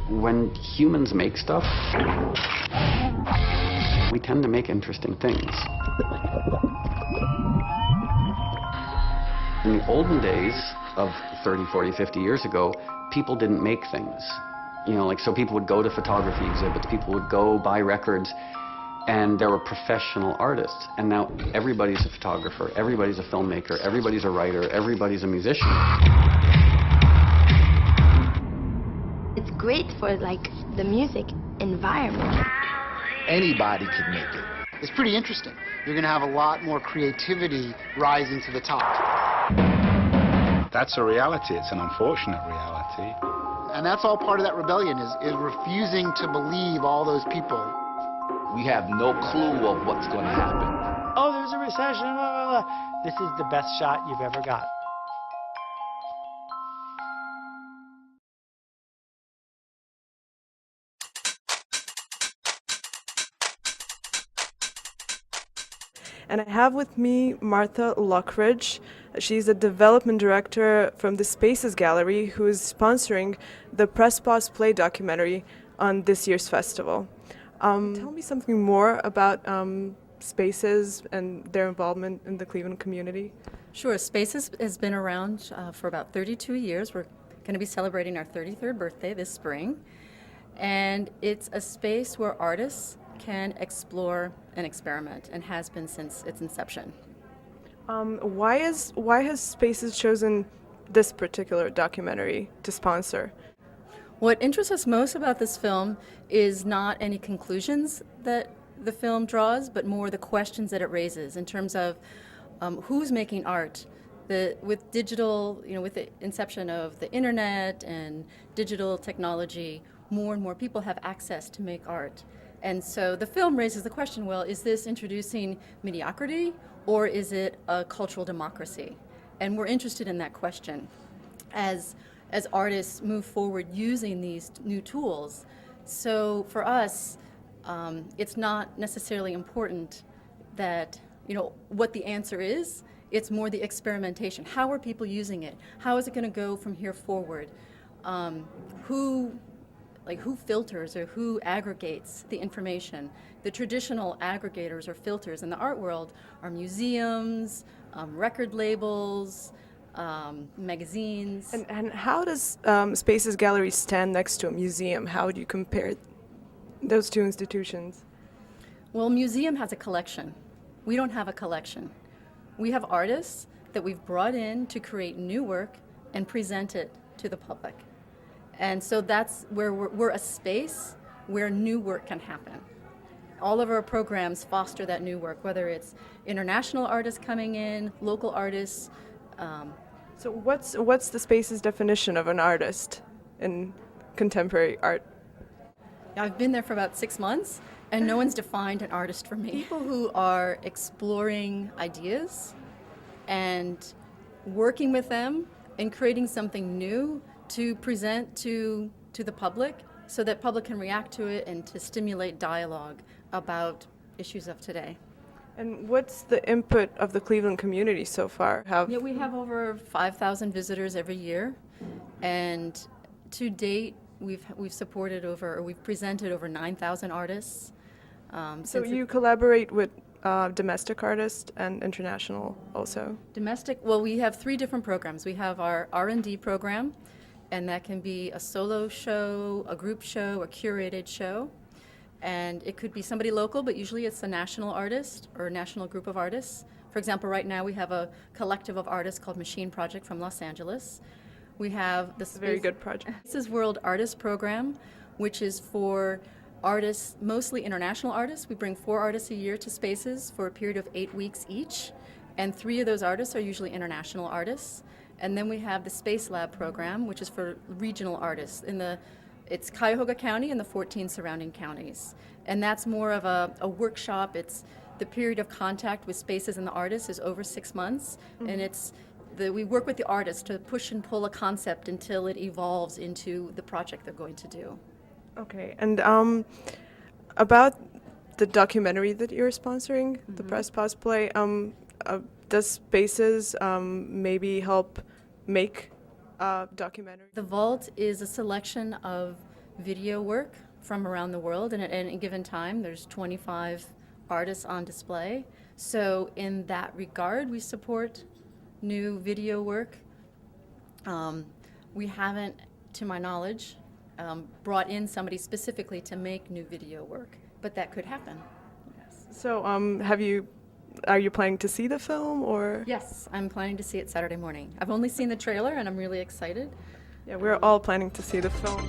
When humans make stuff, we tend to make interesting things. In the olden days of 30, 40, 50 years ago, people didn't make things. You know, like, so people would go to photography exhibits, people would go buy records, and there were professional artists. And now everybody's a photographer, everybody's a filmmaker, everybody's a writer, everybody's a musician. It's great for, like, the music environment. Anybody could make it. It's pretty interesting. You're going to have a lot more creativity rising to the top. That's a reality. It's an unfortunate reality. And that's all part of that rebellion, is refusing to believe all those people. We have no clue of what's going to happen. Oh, there's a recession, blah, blah, blah. This is the best shot you've ever got. And I have with me Martha Lockridge. She's a development director from the Spaces Gallery, who is sponsoring the Press Pause Play documentary on this year's festival. Tell me something more about Spaces and their involvement in the Cleveland community. Sure. Spaces has been around for about 32 years. We're going to be celebrating our 33rd birthday this spring. And it's a space where artists can explore and experiment, and has been since its inception. Why has Spaces chosen this particular documentary to sponsor? What interests us most about this film is not any conclusions that the film draws, but more the questions that it raises in terms of who's making art. With digital, with the inception of the internet and digital technology, more and more people have access to make art. And so the film raises the question, well, is this introducing mediocrity, or is it a cultural democracy? And we're interested in that question as artists move forward using these new tools. So for us, it's not necessarily important that, what the answer is. It's more the experimentation. How are people using it? How is it going to go from here forward? Who filters or who aggregates the information? The traditional aggregators or filters in the art world are museums, record labels, magazines. And how does Spaces Gallery stand next to a museum? How would you compare those two institutions? Well, museum has a collection. We don't have a collection. We have artists that we've brought in to create new work and present it to the public. And so that's where we're a space where new work can happen. All of our programs foster that new work, whether it's international artists coming in, local artists. So what's the Spaces definition of an artist in contemporary art? I've been there for about 6 months, and no one's defined an artist for me. People who are exploring ideas and working with them and creating something new to present to the public so that public can react to it and to stimulate dialogue about issues of today. And what's the input of the Cleveland community so far? We have over 5,000 visitors every year, and to date we've presented over 9,000 artists. So you collaborate with domestic artists and international also? Domestic, well, we have 3 different programs. We have our R&D program, and that can be a solo show, a group show, a curated show. And it could be somebody local, but usually it's a national artist or a national group of artists. For example, right now we have a collective of artists called Machine Project from Los Angeles. We have the very good project. This is World Artist Program, which is for artists, mostly international artists. We bring 4 artists a year to Spaces for a period of 8 weeks each, and 3 of those artists are usually international artists. And then we have the Space Lab program, which is for regional artists. It's Cuyahoga County and the 14 surrounding counties. And that's more of a workshop. It's the period of contact with Spaces and the artists is over 6 months. Mm-hmm. And we work with the artists to push and pull a concept until it evolves into the project they're going to do. Okay, and about the documentary that you're sponsoring, mm-hmm. the Press Pause Play, does Spaces maybe help make a documentary? The Vault is a selection of video work from around the world, and at any given time there's 25 artists on display. So in that regard, we support new video work. We haven't, to my knowledge, brought in somebody specifically to make new video work, but that could happen. Yes. So, are you planning to see the film, or? Yes, I'm planning to see it Saturday morning. I've only seen the trailer, and I'm really excited. Yeah, we're all planning to see the film.